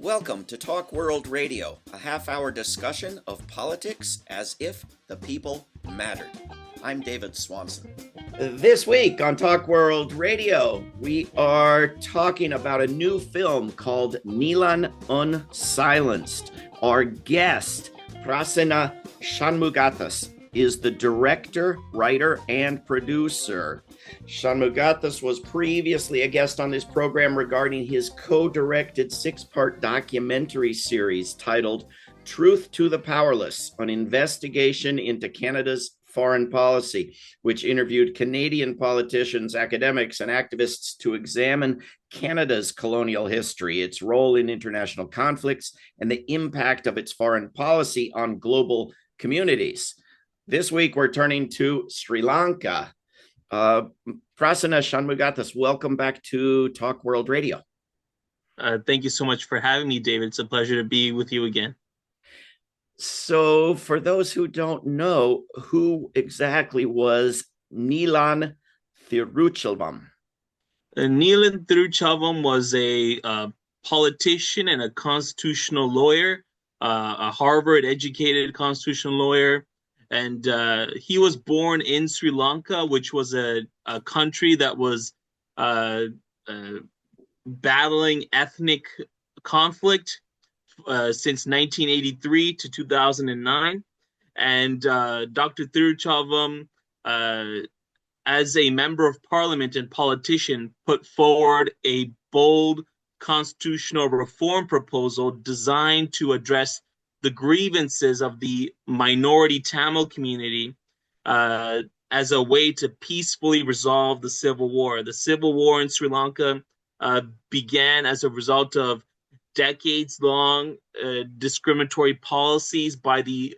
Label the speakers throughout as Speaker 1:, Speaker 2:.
Speaker 1: Welcome to Talk World Radio, a half-hour discussion of politics as if the people mattered. I'm David Swanson. This week on Talk World Radio, we are talking about a new film called Neelan, Unsilenced. Our guest, Pitasanna Shanmugathas, is the director, writer, and producer. Shanmugathas was previously a guest on this program regarding his co-directed six-part documentary series titled Truth to the Powerless, an investigation into Canada's foreign policy, which interviewed Canadian politicians, academics, and activists to examine Canada's colonial history, its role in international conflicts, and the impact of its foreign policy on global communities. This week, we're turning to Sri Lanka. Pitasanna Shanmugathas, welcome back to Talk World Radio.
Speaker 2: Thank you so much for having me, David. It's a pleasure to be with you again.
Speaker 1: So for those who don't know, who exactly was Neelan Thiruchelvam?
Speaker 2: Neelan Thiruchelvam was a politician and a constitutional lawyer, a Harvard-educated constitutional lawyer. And he was born in Sri Lanka, which was a country that was battling ethnic conflict since 1983 to 2009. And Dr. Thiruchelvam, as a member of parliament and politician, put forward a bold constitutional reform proposal designed to address the grievances of the minority Tamil community as a way to peacefully resolve the civil war. The civil war in Sri Lanka began as a result of decades-long discriminatory policies by the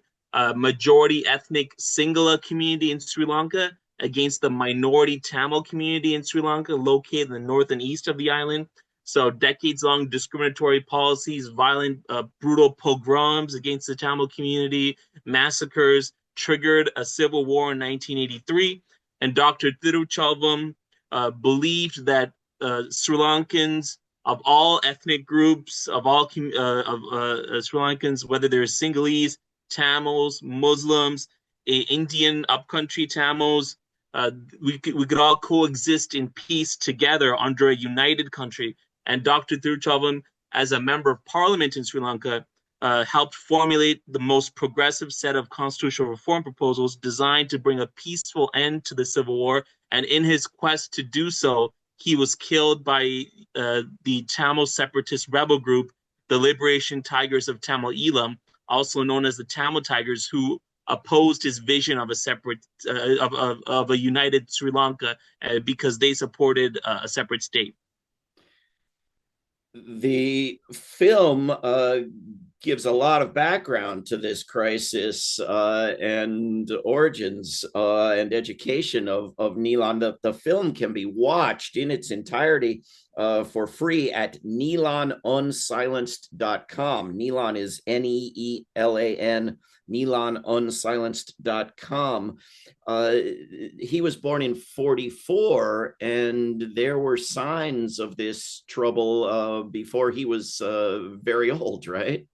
Speaker 2: majority ethnic Sinhala community in Sri Lanka against the minority Tamil community in Sri Lanka, located in the north and east of the island. So decades-long discriminatory policies, violent, brutal pogroms against the Tamil community, massacres, triggered a civil war in 1983. And Dr. Thiruchelvam believed that Sri Lankans of all ethnic groups, of all Sri Lankans, whether they're Sinhalese, Tamils, Muslims, Indian upcountry Tamils, we could all coexist in peace together under a united country. And Dr. Thiruchelvam, as a member of parliament in Sri Lanka, helped formulate the most progressive set of constitutional reform proposals designed to bring a peaceful end to the civil war. And in his quest to do so, he was killed by the Tamil separatist rebel group, the Liberation Tigers of Tamil Eelam, also known as the Tamil Tigers, who opposed his vision of a separate, of a united Sri Lanka because they supported a separate state.
Speaker 1: The film gives a lot of background to this crisis and origins and education of Neelan. The film can be watched in its entirety for free at neelanunsilenced.com. Neelan is Neelan, neelanunsilenced.com. He was born in 1944, and there were signs of this trouble before he was very old, right?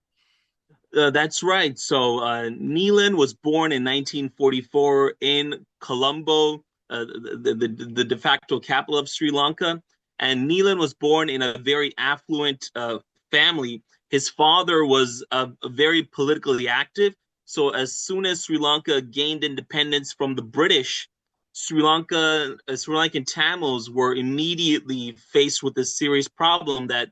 Speaker 2: That's right. So Neelan was born in 1944 in Colombo, the de facto capital of Sri Lanka. And Neelan was born in a very affluent family. His father was very politically active. So as soon as Sri Lanka gained independence from the British, Sri Lankan Tamils were immediately faced with a serious problem that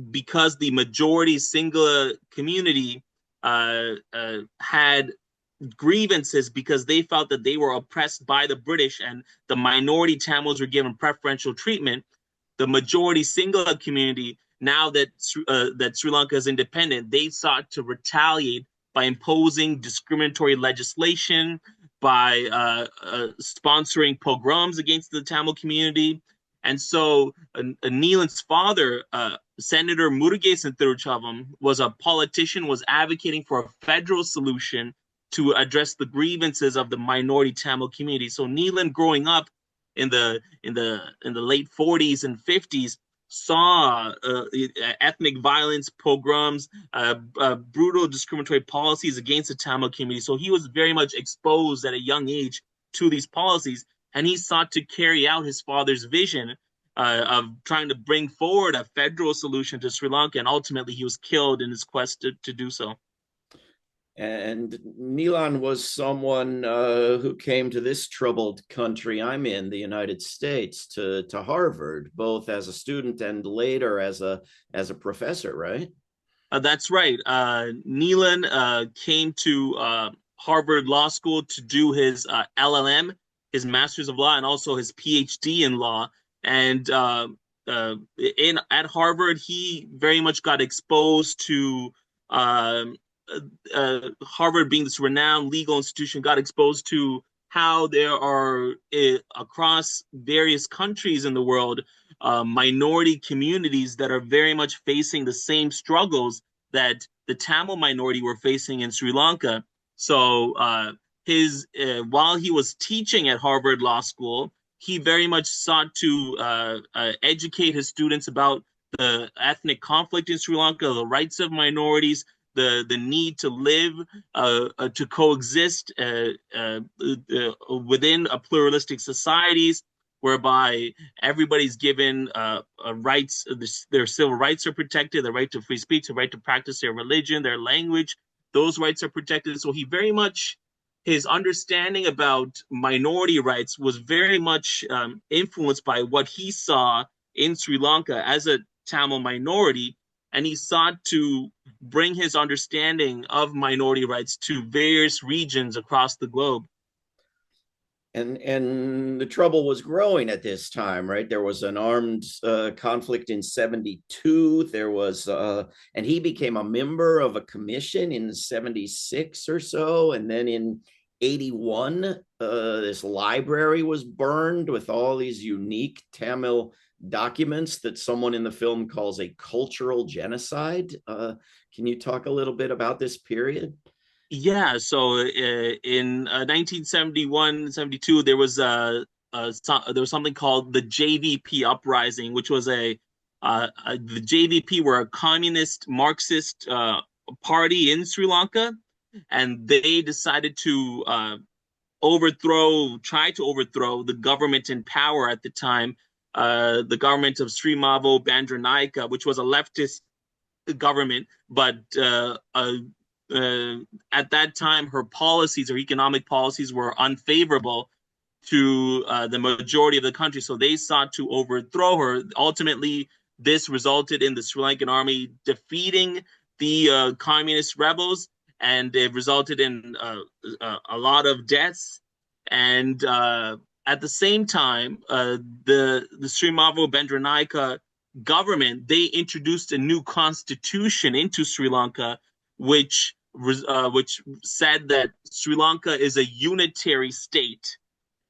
Speaker 2: because the majority Sinhala community had grievances because they felt that they were oppressed by the British and the minority Tamils were given preferential treatment, the majority Sinhala community, now that Sri Lanka is independent, they sought to retaliate by imposing discriminatory legislation, by sponsoring pogroms against the Tamil community. And so Neelan's father, Senator Murugesan Thiruchelvam, was a politician, was advocating for a federal solution to address the grievances of the minority Tamil community. So Neelan, growing up in the late 40s and 50s, saw ethnic violence, pogroms, brutal discriminatory policies against the Tamil community. So he was very much exposed at a young age to these policies, and he sought to carry out his father's vision of trying to bring forward a federal solution to Sri Lanka, and ultimately he was killed in his quest to do so.
Speaker 1: And Neelan was someone who came to this troubled country I'm in, the United States, to Harvard, both as a student and later as a professor, right?
Speaker 2: That's right. Neelan came to Harvard Law School to do his LLM, his Master's of Law, and also his PhD in law. And in at Harvard, he very much got exposed to um, Harvard being this renowned legal institution, got exposed to how there are across various countries in the world minority communities that are very much facing the same struggles that the Tamil minority were facing in Sri Lanka. So his while he was teaching at Harvard Law School, he very much sought to educate his students about the ethnic conflict in Sri Lanka, the rights of minorities, the need to live to coexist within a pluralistic societies whereby everybody's given rights, their civil rights are protected, the right to free speech, the right to practice their religion, their language, those rights are protected. So he very much, his understanding about minority rights was very much influenced by what he saw in Sri Lanka as a Tamil minority, and he sought to bring his understanding of minority rights to various regions across the globe.
Speaker 1: And the trouble was growing at this time, right? There was an armed conflict in 72. There was and he became a member of a commission in 76 or so, and then in 81 this library was burned with all these unique Tamil documents that someone in the film calls a cultural genocide. Can you talk a little bit about this period?
Speaker 2: Yeah, so in 1971, 72, there was something called the JVP uprising, which was the JVP were a communist Marxist party in Sri Lanka, and they decided to try to overthrow the government in power at the time, the government of Sri Mavo Bandaranaike, which was a leftist government, but at that time, her policies, her economic policies, were unfavorable to the majority of the country. So they sought to overthrow her. Ultimately, this resulted in the Sri Lankan army defeating the communist rebels, and it resulted in a lot of deaths. And at the same time, the Sri Mavo Bandaranaike government, they introduced a new constitution into Sri Lanka, which said that Sri Lanka is a unitary state.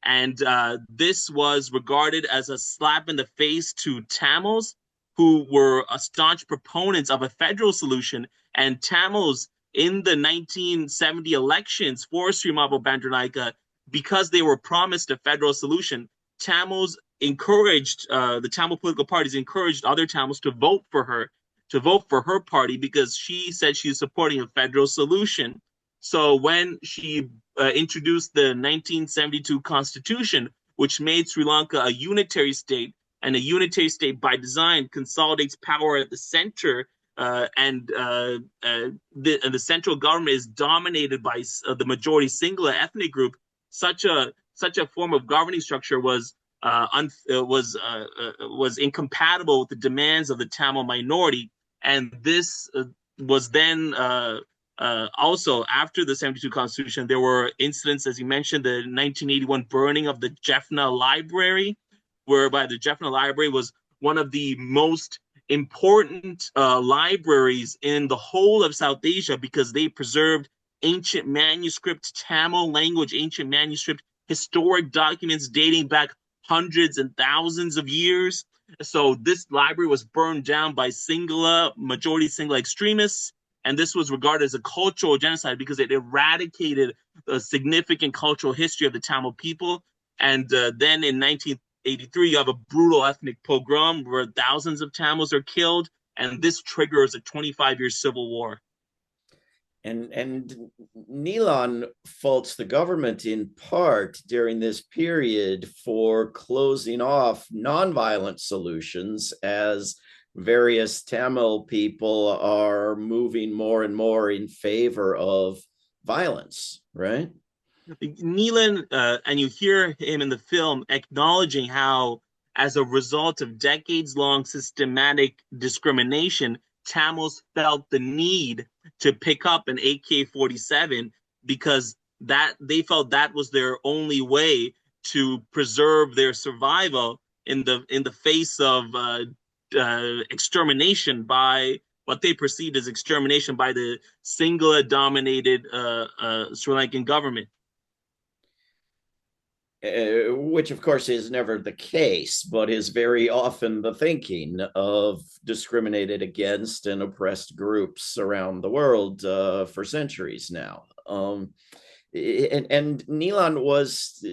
Speaker 2: And this was regarded as a slap in the face to Tamils, who were staunch proponents of a federal solution. And Tamils in the 1970 elections for Sri Mavo Bandaranaike, because they were promised a federal solution, Tamils encouraged, the Tamil political parties encouraged other Tamils to vote for her party because she said she's supporting a federal solution. So when she introduced the 1972 constitution, which made Sri Lanka a unitary state, and a unitary state by design consolidates power at the center, and the central government is dominated by the majority Sinhala ethnic group. Such a form of governing structure was incompatible with the demands of the Tamil minority, and this was then also after the 72 Constitution, there were incidents, as you mentioned, the 1981 burning of the Jaffna Library, whereby the Jaffna Library was one of the most important libraries in the whole of South Asia because they preserved ancient manuscript, Tamil language, ancient manuscript, historic documents dating back hundreds and thousands of years. So this library was burned down by majority Sinhala extremists, and this was regarded as a cultural genocide because it eradicated a significant cultural history of the Tamil people. And then in 1983, you have a brutal ethnic pogrom where thousands of Tamils are killed, and this triggers a 25-year civil war.
Speaker 1: And Neelan faults the government in part during this period for closing off nonviolent solutions as various Tamil people are moving more and more in favor of violence, right?
Speaker 2: Neelan, and you hear him in the film acknowledging how, as a result of decades long systematic discrimination, Tamils felt the need to pick up an AK 47 because that they felt that was their only way to preserve their survival in the face of extermination by what they perceived as extermination by the Sinhala dominated Sri Lankan government.
Speaker 1: Which of course is never the case, but is very often the thinking of discriminated against and oppressed groups around the world for centuries now. And Neelan was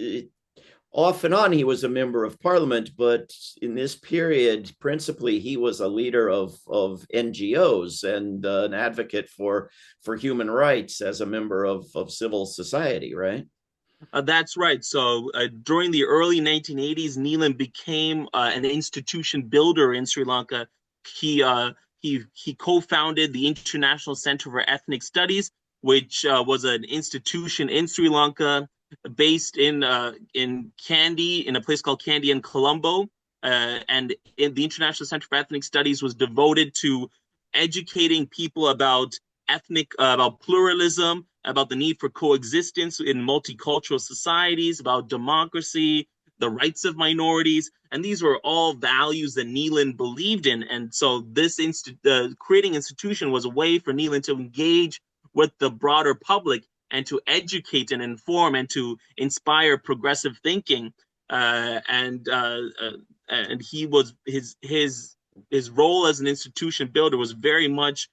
Speaker 1: off and on, he was a member of parliament, but in this period, principally, he was a leader of NGOs and an advocate for human rights as a member of civil society, right?
Speaker 2: That's right. So during the early 1980s, Neelan became an institution builder in Sri Lanka. He he co-founded the International Center for Ethnic Studies, which was an institution in Sri Lanka based in Kandy, in a place called Kandy in Colombo. And the International Center for Ethnic Studies was devoted to educating people about about pluralism, about the need for coexistence in multicultural societies, about democracy, the rights of minorities, and these were all values that Neelan believed in. And so this creating institution was a way for Neelan to engage with the broader public and to educate and inform and to inspire progressive thinking. And he was his role as an institution builder was very much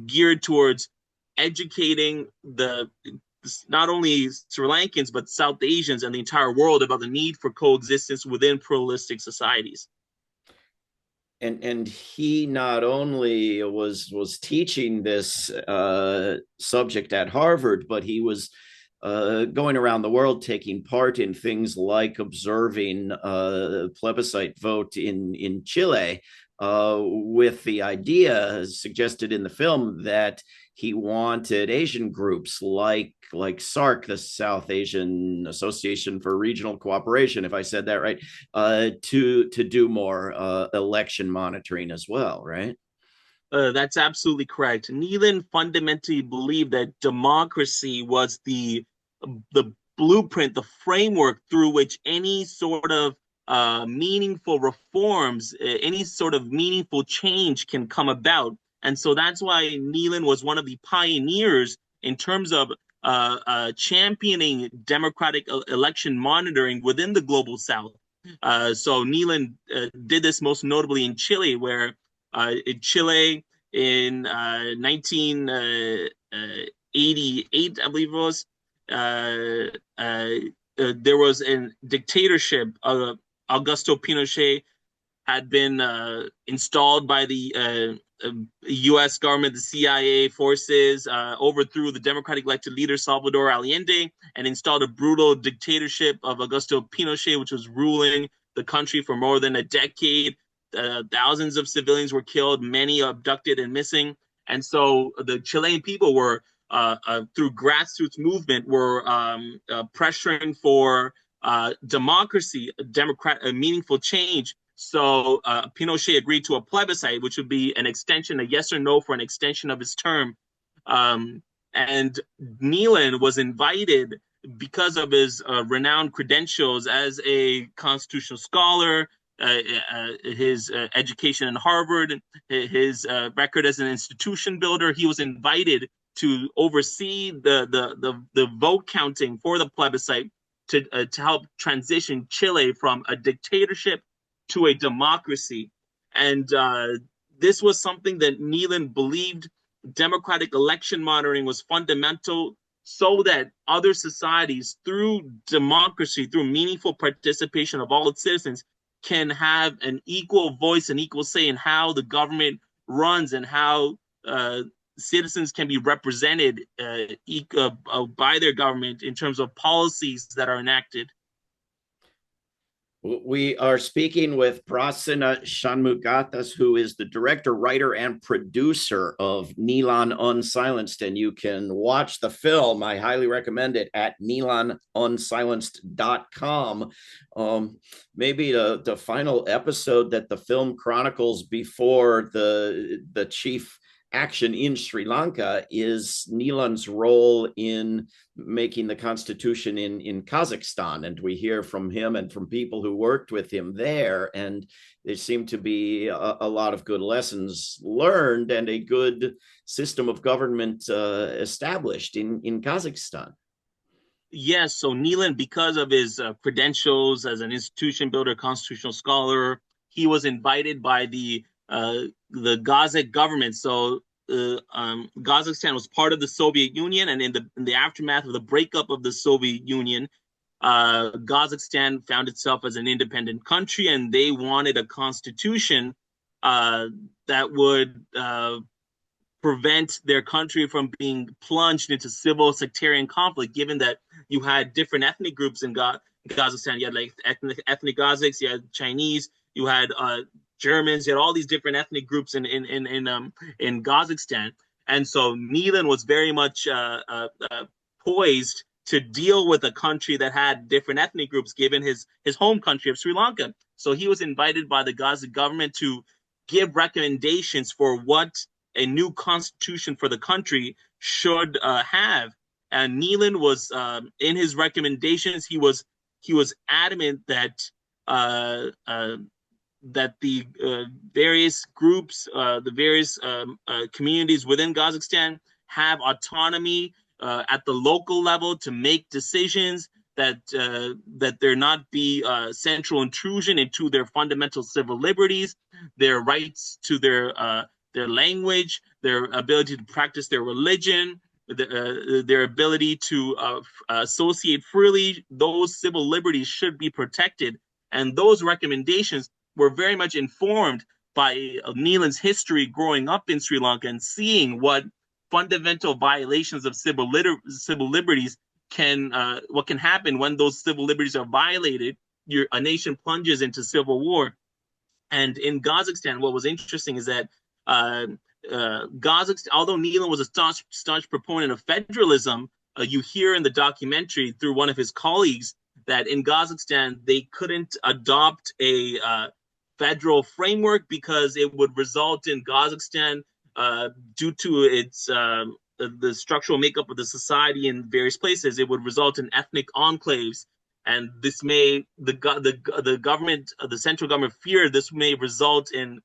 Speaker 2: geared towards educating the not only Sri Lankans but South Asians and the entire world about the need for coexistence within pluralistic societies.
Speaker 1: And he not only was teaching this subject at Harvard, but he was going around the world taking part in things like observing plebiscite vote in Chile, with the idea suggested in the film that he wanted Asian groups like SARC, the South Asian Association for Regional Cooperation, if I said that right, to do more election monitoring as well, right?
Speaker 2: That's absolutely correct. Neelan fundamentally believed that democracy was the blueprint, the framework through which any sort of meaningful reforms, any sort of meaningful change can come about. And so that's why Neelan was one of the pioneers in terms of championing democratic election monitoring within the global South. So Neelan did this most notably in Chile, where in Chile in 1988, I believe it was, there was a dictatorship. Augusto Pinochet had been installed by the U.S. government, the CIA forces, overthrew the democratic elected leader Salvador Allende and installed a brutal dictatorship of Augusto Pinochet, which was ruling the country for more than a decade. Thousands of civilians were killed, many abducted and missing. And so the Chilean people were, through grassroots movement, were pressuring for democracy, a meaningful change. So Pinochet agreed to a plebiscite, which would be an extension, a yes or no for an extension of his term. And Neelan was invited because of his renowned credentials as a constitutional scholar, his education in Harvard, his record as an institution builder. He was invited to oversee the vote counting for the plebiscite to help transition Chile from a dictatorship to a democracy. And this was something that Neelan believed democratic election monitoring was fundamental so that other societies, through democracy, through meaningful participation of all its citizens, can have an equal voice and equal say in how the government runs and how citizens can be represented by their government in terms of policies that are enacted.
Speaker 1: We are speaking with Pitasanna Shanmugathas, who is the director, writer, and producer of Neelan Unsilenced. And you can watch the film. I highly recommend it at neelanunsilenced.com. Maybe the final episode that the film chronicles before the chief action in Sri Lanka is Neelan's role in making the constitution in Kazakhstan. And we hear from him and from people who worked with him there. And there seem to be a lot of good lessons learned and a good system of government established in Kazakhstan.
Speaker 2: Yes, so Neelan, because of his credentials as an institution builder, constitutional scholar, he was invited by the Kazakh government. So Kazakhstan was part of the Soviet Union, and in the aftermath of the breakup of the Soviet Union, Kazakhstan found itself as an independent country, and they wanted a constitution that would prevent their country from being plunged into civil sectarian conflict, given that you had different ethnic groups in Kazakhstan. You had like ethnic Kazakhs, you had Chinese, you had Germans, you had all these different ethnic groups in Kazakhstan. And so Neelan was very much poised to deal with a country that had different ethnic groups, given his home country of Sri Lanka. So he was invited by the Kazakh government to give recommendations for what a new constitution for the country should have. And Neelan was in his recommendations, he was adamant that that the various groups, the various communities within Kazakhstan have autonomy at the local level to make decisions, that there not be central intrusion into their fundamental civil liberties, their rights to their language, their ability to practice their religion, their ability to associate freely. Those civil liberties should be protected. And those recommendations were very much informed by Neelan's history growing up in Sri Lanka and seeing what fundamental violations of civil liberties what can happen when those civil liberties are violated. A nation plunges into civil war. And in Kazakhstan, what was interesting is that Kazakhstan, although Neelan was a staunch proponent of federalism, you hear in the documentary through one of his colleagues that in Kazakhstan they couldn't adopt a federal framework because it would result in Kazakhstan, due to its the structural makeup of the society in various places, it would result in ethnic enclaves. And this may the government, the central government, feared this may result in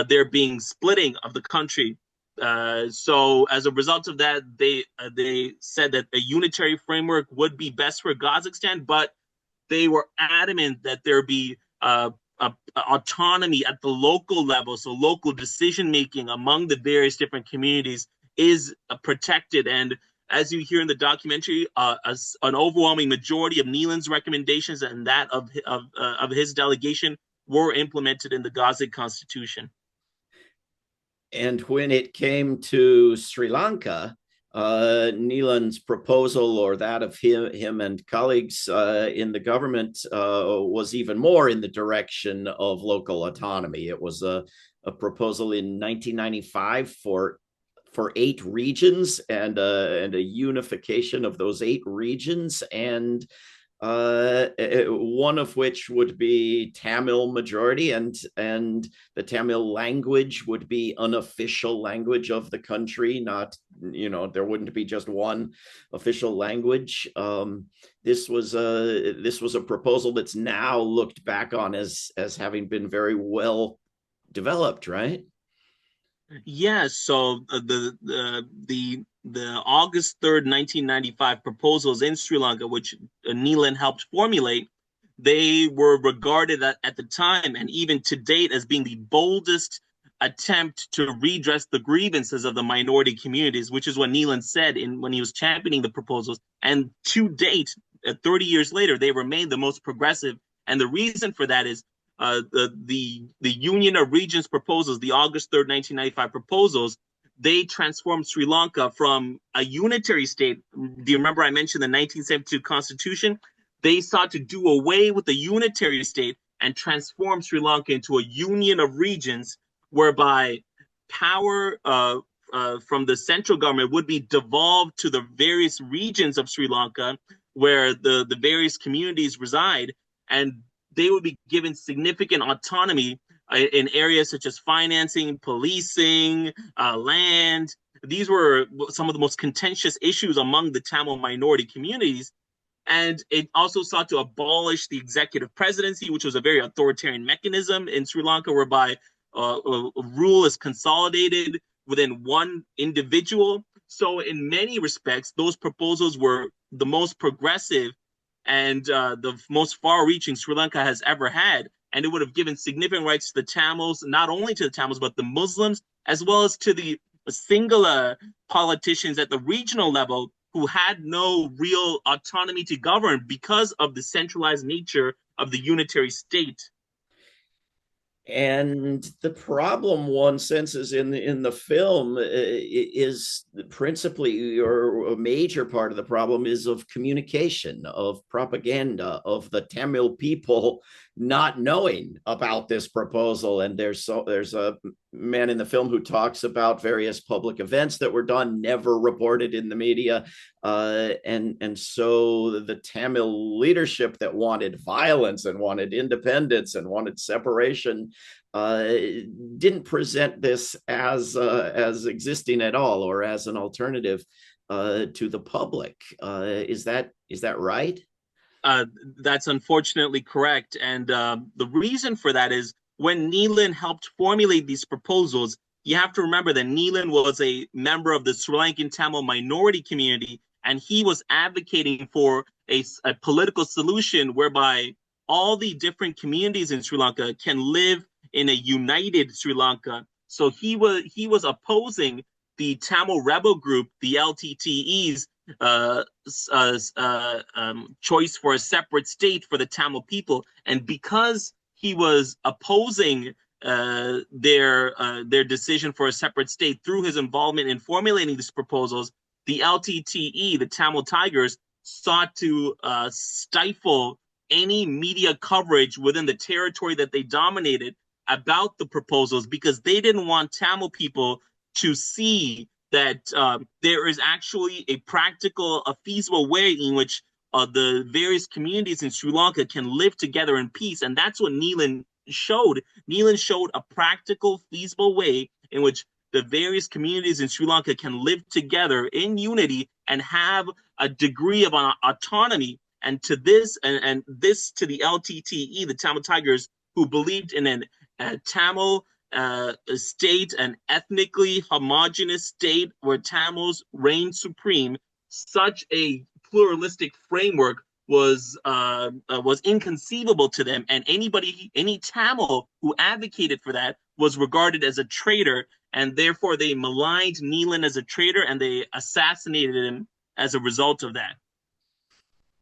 Speaker 2: there being splitting of the country. So as a result of that, they said that a unitary framework would be best for Kazakhstan, but they were adamant that there be autonomy at the local level, so local decision making among the various different communities is protected. And as you hear in the documentary, an overwhelming majority of Neelan's recommendations and that of his delegation were implemented in the Kazakh constitution.
Speaker 1: And when it came to Sri Lanka, Neelan's proposal, or that of him and colleagues in the government, was even more in the direction of local autonomy. It was a proposal in 1995 for 8 regions and a unification of those 8 regions, and one of which would be Tamil majority, and the Tamil language would be unofficial language of the country. Not, there wouldn't be just one official language. This was a proposal that's now looked back on as having been very well developed, right?
Speaker 2: Yes. So the August 3rd, 1995 proposals in Sri Lanka, which Neelan helped formulate, they were regarded at the time and even to date as being the boldest attempt to redress the grievances of the minority communities, which is what Neelan said when he was championing the proposals. And to date, 30 years later, they remain the most progressive. And the reason for that is the Union of Regions proposals, the August 3rd, 1995 proposals, they transformed Sri Lanka from a unitary state. Do you remember I mentioned the 1972 Constitution? They sought to do away with the unitary state and transform Sri Lanka into a union of regions, whereby power from the central government would be devolved to the various regions of Sri Lanka where the various communities reside, and they would be given significant autonomy in areas such as financing, policing, land. These were some of the most contentious issues among the Tamil minority communities. And it also sought to abolish the executive presidency, which was a very authoritarian mechanism in Sri Lanka, whereby rule is consolidated within one individual. So in many respects, those proposals were the most progressive and the most far-reaching Sri Lanka has ever had. And it would have given significant rights to the Tamils, not only to the Tamils, but the Muslims, as well as to the Sinhala politicians at the regional level who had no real autonomy to govern because of the centralized nature of the unitary state.
Speaker 1: And the problem one senses in the film is principally, or a major part of the problem is of communication, of propaganda, of the Tamil people not knowing about this proposal. And there's a man in the film who talks about various public events that were done, never reported in the media. And so the Tamil leadership that wanted violence and wanted independence and wanted separation didn't present this as existing at all, or as an alternative to the public. Is that right?
Speaker 2: That's unfortunately correct. And the reason for that is when Neelan helped formulate these proposals, you have to remember that Neelan was a member of the Sri Lankan Tamil minority community, and he was advocating for a political solution whereby all the different communities in Sri Lanka can live in a united Sri Lanka. So he was opposing the Tamil rebel group, the LTTE's choice for a separate state for the Tamil people. And because he was opposing their decision for a separate state through his involvement in formulating these proposals, the LTTE, the Tamil Tigers, sought to stifle any media coverage within the territory that they dominated about the proposals, because they didn't want Tamil people to see that there is actually a practical, a feasible way in which the various communities in Sri Lanka can live together in peace. And that's what Neelan showed. Neelan showed a practical, feasible way in which the various communities in Sri Lanka can live together in unity and have a degree of autonomy. And to this, and this to the LTTE, the Tamil Tigers, who believed in a Tamil state, an ethnically homogenous state where Tamils reign supreme. Such a pluralistic framework was inconceivable to them, and any Tamil who advocated for that was regarded as a traitor, and therefore they maligned Neelan as a traitor, and they assassinated him as a result of that.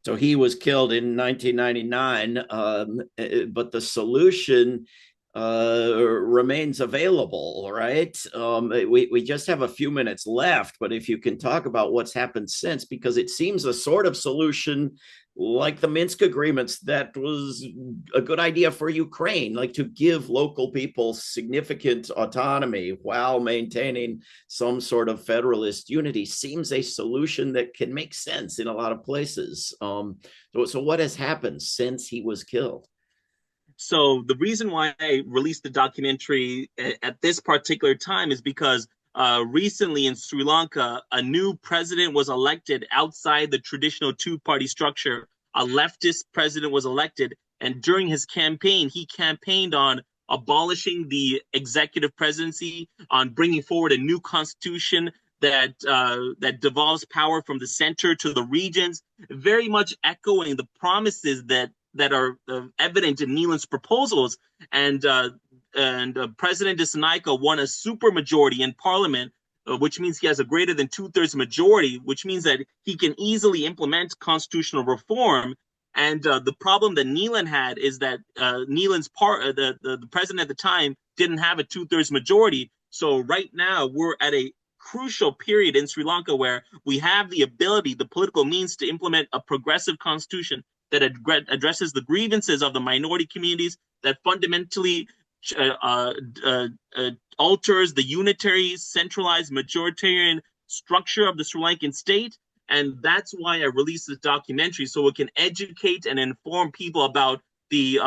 Speaker 1: So he was killed in 1999, but the solution remains available, right? We just have a few minutes left, but if you can talk about what's happened since, because it seems a sort of solution like the Minsk agreements that was a good idea for Ukraine, like to give local people significant autonomy while maintaining some sort of federalist unity, seems a solution that can make sense in a lot of places. So what has happened since he was killed?
Speaker 2: So the reason why I released the documentary at this particular time is because recently in Sri Lanka, a new president was elected outside the traditional two-party structure. A leftist president was elected, and during his campaign, he campaigned on abolishing the executive presidency, on bringing forward a new constitution that devolves power from the center to the regions, very much echoing the promises that are evident in Neelan's proposals. And President Dissanayake won a supermajority in parliament, which means he has a greater than 2/3 majority, which means that he can easily implement constitutional reform. And the problem that Neelan had is that Neelan's the president at the time didn't have a 2/3 majority. So right now we're at a crucial period in Sri Lanka where we have the ability, the political means to implement a progressive constitution that addresses the grievances of the minority communities, that fundamentally alters the unitary, centralized, majoritarian structure of the Sri Lankan state. And that's why I released this documentary, so it can educate and inform people about the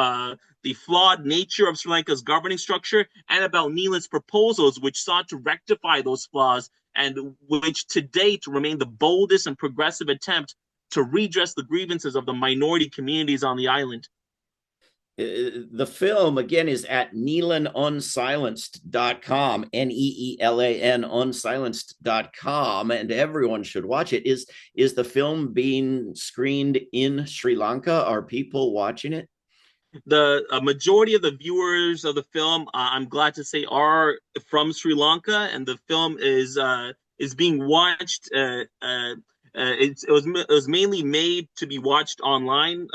Speaker 2: flawed nature of Sri Lanka's governing structure and about Neelan's proposals, which sought to rectify those flaws and which to date remain the boldest and progressive attempt to redress the grievances of the minority communities on the island.
Speaker 1: The film, again, is at neelanunsilenced.com, Neelan unsilenced.com, and everyone should watch it. Is the film being screened in Sri Lanka? Are people watching it?
Speaker 2: The majority of the viewers of the film, I'm glad to say, are from Sri Lanka, and the film is being watched. It was mainly made to be watched online,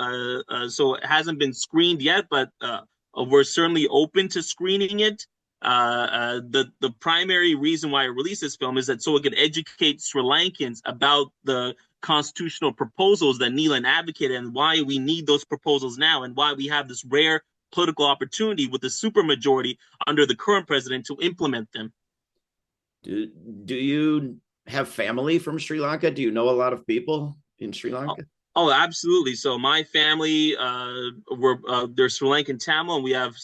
Speaker 2: so it hasn't been screened yet, but we're certainly open to screening it. The primary reason why I released this film is that so it could educate Sri Lankans about the constitutional proposals that Neelan advocated and why we need those proposals now and why we have this rare political opportunity with the supermajority under the current president to implement them.
Speaker 1: Do you have family from Sri Lanka? Do you know a lot of people in Sri Lanka?
Speaker 2: Oh, absolutely. So my family, they're Sri Lankan Tamil, and we have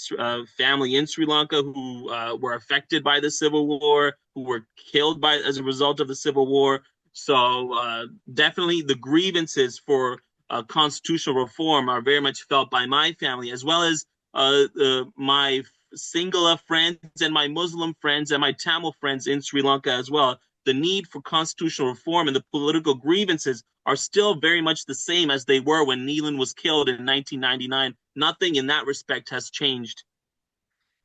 Speaker 2: family in Sri Lanka who were affected by the civil war, who were killed as a result of the civil war. So definitely the grievances for constitutional reform are very much felt by my family, as well as my Sinhala friends and my Muslim friends and my Tamil friends in Sri Lanka as well. The need for constitutional reform and the political grievances are still very much the same as they were when Neelan was killed in 1999. Nothing in that respect has changed.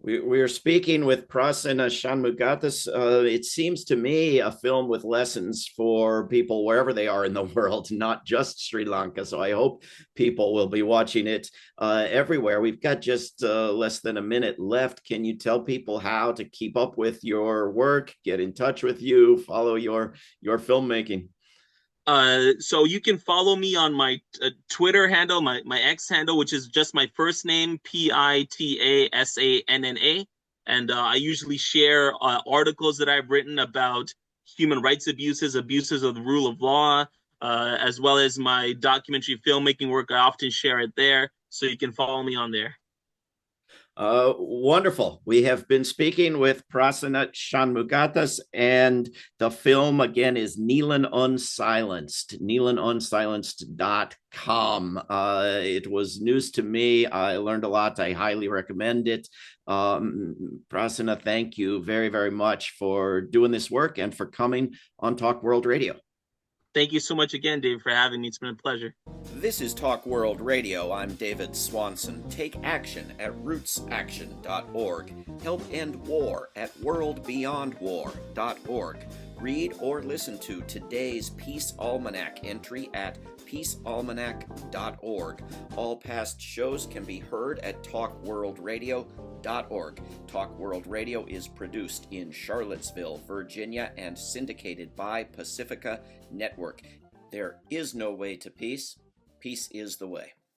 Speaker 1: We are speaking with Pitasanna Shanmugathas. It seems to me a film with lessons for people wherever they are in the world, not just Sri Lanka. So I hope people will be watching it everywhere. We've got just less than a minute left. Can you tell people how to keep up with your work, get in touch with you, follow your filmmaking?
Speaker 2: So you can follow me on my Twitter handle, my X handle, which is just my first name, Pitasanna. And I usually share articles that I've written about human rights abuses of the rule of law, as well as my documentary filmmaking work. I often share it there. So you can follow me on there.
Speaker 1: Wonderful. We have been speaking with Pitasanna Shanmugathas, and the film again is Neelan Unsilenced, neelanunsilenced.com. It was news to me. I learned a lot. I highly recommend it. Pitasanna, thank you very, very much for doing this work and for coming on Talk World Radio.
Speaker 2: Thank you so much again, Dave, for having me. It's been a pleasure.
Speaker 1: This is Talk World Radio. I'm David Swanson. Take action at rootsaction.org. Help end war at worldbeyondwar.org. Read or listen to today's Peace Almanac entry at peacealmanac.org. All past shows can be heard at talkworldradio.org. Talk World Radio is produced in Charlottesville, Virginia, and syndicated by Pacifica Network. There is no way to peace. Peace is the way.